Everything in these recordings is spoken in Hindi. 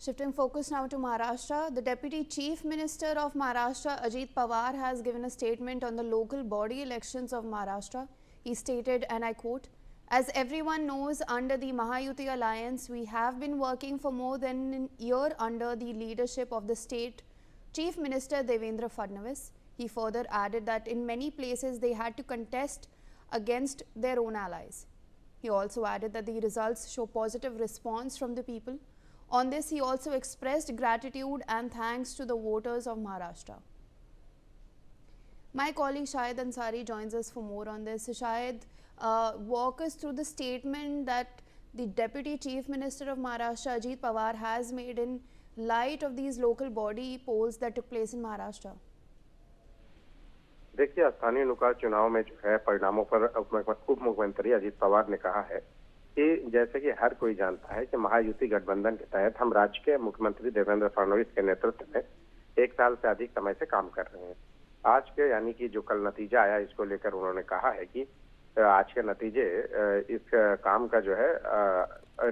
Shifting focus now to Maharashtra, the Deputy Chief Minister of Maharashtra, Ajit Pawar, has given a statement on the local body elections of Maharashtra. He stated, and I quote, "As everyone knows, under the Mahayuti alliance, we have been working for more than a year under the leadership of the state Chief Minister Devendra Fadnavis." He further added that in many places they had to contest against their own allies. He also added that the results show positive response from the people. On this, he also expressed gratitude and thanks to the voters of Maharashtra. My colleague Shahid Ansari joins us for more on this. Shahid, walk us through the statement that the Deputy Chief Minister of Maharashtra, Ajit Pawar, has made in light of these local body polls that took place in Maharashtra. देखिए, स्थानीय निकाय चुनाव में जो है परिणामों पर उप मुख्यमंत्री अजीत पवार ने कहा है कि जैसे कि हर कोई जानता है कि महायुति गठबंधन के तहत हम राज्य के मुख्यमंत्री देवेंद्र फडणवीस के नेतृत्व में 1 साल से अधिक समय से काम कर रहे हैं। आज के यानी कि जो कल नतीजा आया, इसको लेकर उन्होंने कहा है कि आज के नतीजे इस काम का जो है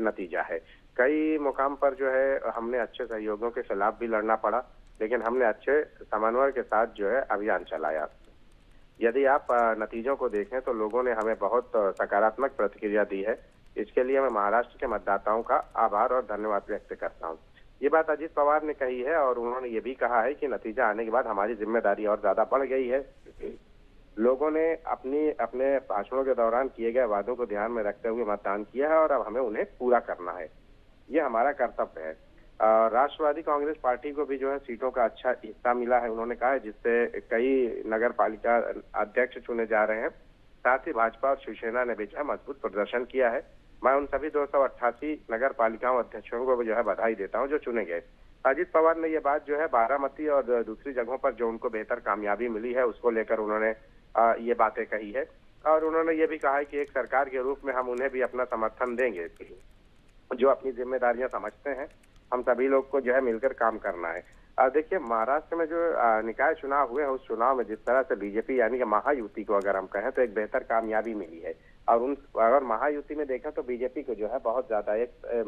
नतीजा है। कई मुकाम पर जो है हमने अच्छे सहयोगियों के खिलाफ भी लड़ना पड़ा, लेकिन हमने अच्छे समन्वय के साथ जो है अभियान चलाया। यदि आप नतीजों को देखें तो लोगों ने हमें बहुत सकारात्मक प्रतिक्रिया दी है। इसके लिए मैं महाराष्ट्र के मतदाताओं का आभार और धन्यवाद व्यक्त करता हूं। ये बात अजीत पवार ने कही है और उन्होंने ये भी कहा है कि नतीजा आने के बाद हमारी जिम्मेदारी और ज्यादा बढ़ गई है। लोगों ने अपने भाषणों के दौरान किए गए वादों को ध्यान में रखते हुए मतदान किया है और अब हमें उन्हें पूरा करना है। ये हमारा कर्तव्य है। राष्ट्रवादी कांग्रेस पार्टी को भी जो है सीटों का अच्छा हिस्सा मिला है, उन्होंने कहा है, जिससे कई नगर पालिका अध्यक्ष चुने जा रहे हैं। साथ ही भाजपा और शिवसेना ने भी जो है मजबूत प्रदर्शन किया है। मैं उन सभी 288 नगर पालिकाओं अध्यक्षों को जो है बधाई देता हूं जो चुने गए। अजीत पवार ने ये बात जो है बारामती और दूसरी जगहों पर जो उनको बेहतर कामयाबी मिली है उसको लेकर उन्होंने ये बातें कही है और उन्होंने ये भी कहा है कि एक सरकार के रूप में हम उन्हें भी अपना समर्थन देंगे। जो अपनी जिम्मेदारियां समझते हैं, हम सभी लोग को जो है मिलकर काम करना है। देखिए, महाराष्ट्र में जो निकाय चुनाव हुए हैं उस चुनाव में जिस तरह से बीजेपी यानी कि महायुति को अगर हम कहें तो एक बेहतर कामयाबी मिली है और अगर महायुति में देखा तो बीजेपी को जो है बहुत ज्यादा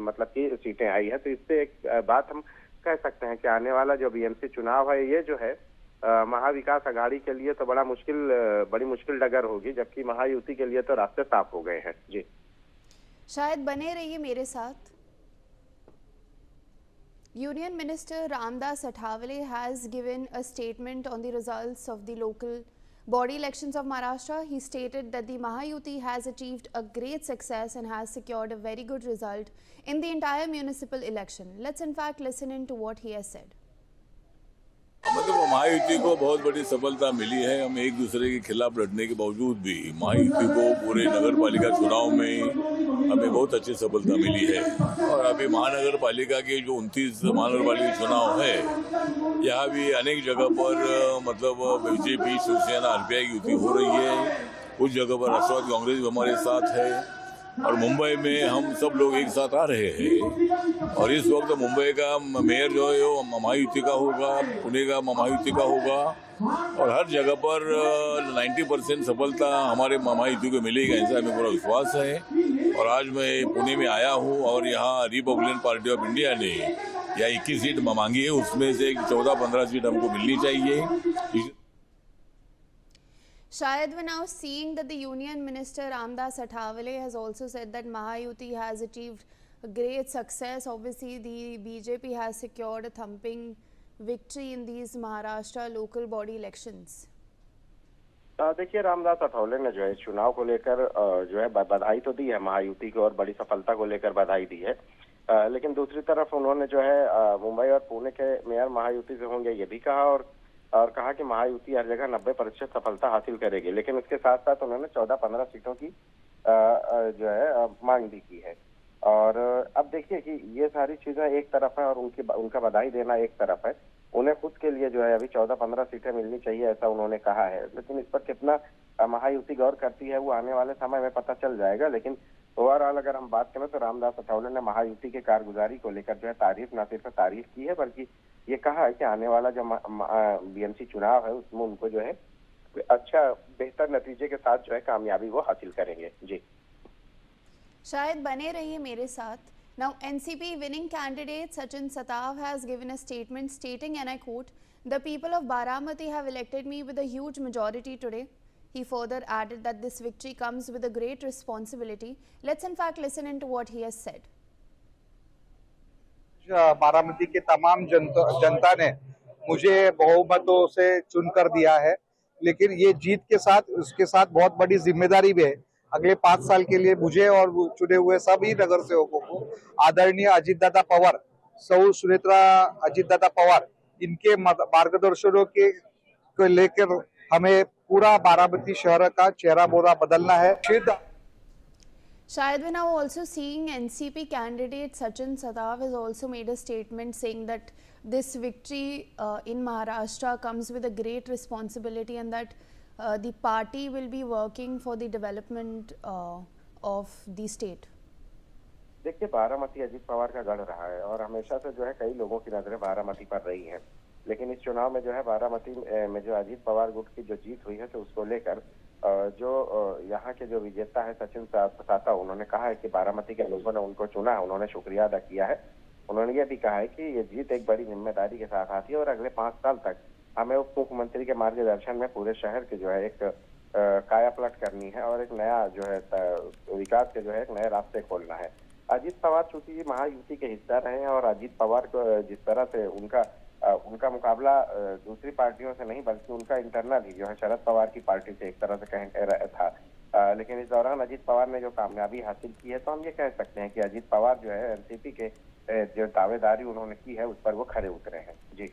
मतलब की सीटें आई है। तो इससे एक बात हम कह सकते हैं कि आने वाला जो बीएमसी चुनाव है ये जो है महाविकास अघाड़ी के लिए तो बड़ी मुश्किल डगर होगी, जबकि महायुति के लिए तो रास्ते साफ हो गए हैं। जी शायद बने रहिए मेरे साथ। Union Minister Ramdas Athavale has given a statement on the results of the local body elections of Maharashtra. He stated that the Mahayuti has achieved a great success and has secured a very good result in the entire municipal election. Let's in fact listen in to what he has said. मतलब महायुति को बहुत बड़ी सफलता मिली है। हम एक दूसरे के खिलाफ लड़ने के बावजूद भी महायुति को पूरे नगर पालिका चुनाव में हमें बहुत अच्छी सफलता मिली है और अभी महानगर पालिका के जो 29 महानगर पालिका चुनाव है, यहाँ भी अनेक जगह पर मतलब बीजेपी, शिवसेना, आरपीआई युति हो रही है। कुछ जगह पर राष्ट्रवादी कांग्रेस भी हमारे साथ है और मुंबई में हम सब लोग एक साथ आ रहे हैं और इस वक्त मुंबई का मेयर जो है वो महायुति का होगा, पुणे का महायुति का होगा और हर जगह पर 90% सफलता हमारे महायुति को मिलेगा, ऐसा हमें पूरा विश्वास है। और आज मैं पुणे में आया हूँ और यहाँ रिपब्लिकन पार्टी ऑफ इंडिया ने यहाँ 21 सीट मांगी है, उसमें से 14-15 सीट हमको मिलनी चाहिए। Shayad, we're now seeing that the Union Minister Ramdas Athavale has also said that Mahayuti has achieved a great success. Obviously, the BJP has secured a thumping victory in these Maharashtra local body elections. देखिए, रामदास अठावले ने जो है चुनाव को लेकर जो है बधाई तो दी है महायुति को और बड़ी सफलता को लेकर बधाई दी है, लेकिन दूसरी तरफ उन्होंने जो है मुंबई और पुणे के मेयर महायुति से होंगे ये भी कहा और कहा कि महायुति हर जगह 90% सफलता हासिल करेगी। लेकिन उसके साथ साथ उन्होंने 14-15 सीटों की जो है मांग भी की है। और अब देखिए कि ये सारी चीजें एक तरफ है और उनका बधाई देना एक तरफ है। उन्हें खुद के लिए जो है अभी 14-15 सीटें मिलनी चाहिए, ऐसा उन्होंने कहा है। लेकिन इस पर कितना महायुति गौर करती है वो आने वाले समय में पता चल जाएगा। लेकिन ओवरऑल अगर हम बात करें तो रामदास अठावले ने महायुति के कारगुजारी को लेकर जो है न सिर्फ तारीफ की है बल्कि ये कहा है कि आने वाला जो बीएमसी चुनाव है उसमें उनको जो है अच्छा बेहतर नतीजे के साथ जो है कामयाबी वो हासिल करेंगे। जी शायद बने रहिए मेरे साथ। Now, NCP winning candidate Sachin Satav has given a statement stating, and I quote, "The people of Baramati have elected me with a huge majority today." He further added that this victory comes with a great responsibility. Let's in fact listen into what he has said. Baramati के तमाम जनता ने मुझे बहुमतों से चुनकर दिया है, लेकिन ये जीत के साथ उसके साथ बहुत बड़ी जिम्मेदारी भी है। अगले 5 साल के लिए मुझे और चुने हुए सभी नगर सेवकों को आदरणीय अजीतदादा पवार, सौ सुनेत्रा अजीतदादा पवार, इनके मार्गदर्शनों के को लेकर हमें पूरा बारामती शहर का चेहरा मोहरा बदलना है। Shayad, we're now also seeing NCP candidate Sachin Satav has also made a statement saying that this victory in Maharashtra comes with a great responsibility and that the party will be working for the development of the state. देखिए, बारामती अजीत पवार का गढ़ रहा है और हमेशा से जो है कई लोगों की नजरें बारामती पर रही हैं, लेकिन इस चुनाव में जो है बारामती में जो अजीत पवार गुट की जो जीत हुई है तो उसको लेकर जो यहाँ के जो विजेता है सचिन सातव, उन्होंने कहा है कि बारामती के लोगों ने उनको चुना है, उन्होंने शुक्रिया अदा किया है। उन्होंने ये भी कहा है कि ये जीत एक बड़ी जिम्मेदारी के साथ आती है और अगले 5 साल तक हमें उप मुख्यमंत्री के मार्गदर्शन में पूरे शहर के जो है एक काया पलट करनी है और एक नया जो है विकास के जो है एक नए रास्ते खोलना है। अजीत पवार चूंकि महायुति के हिस्सा रहे हैं और अजीत पवार को जिस तरह से उनका मुकाबला दूसरी पार्टियों से नहीं बल्कि उनका इंटरनल ही जो है शरद पवार की पार्टी से एक तरह से कह था, लेकिन इस दौरान अजीत पवार ने जो कामयाबी हासिल की है तो हम ये कह सकते हैं कि अजीत पवार जो है एनसीपी के जो दावेदारी उन्होंने की है उस पर वो खरे उतरे हैं। जी।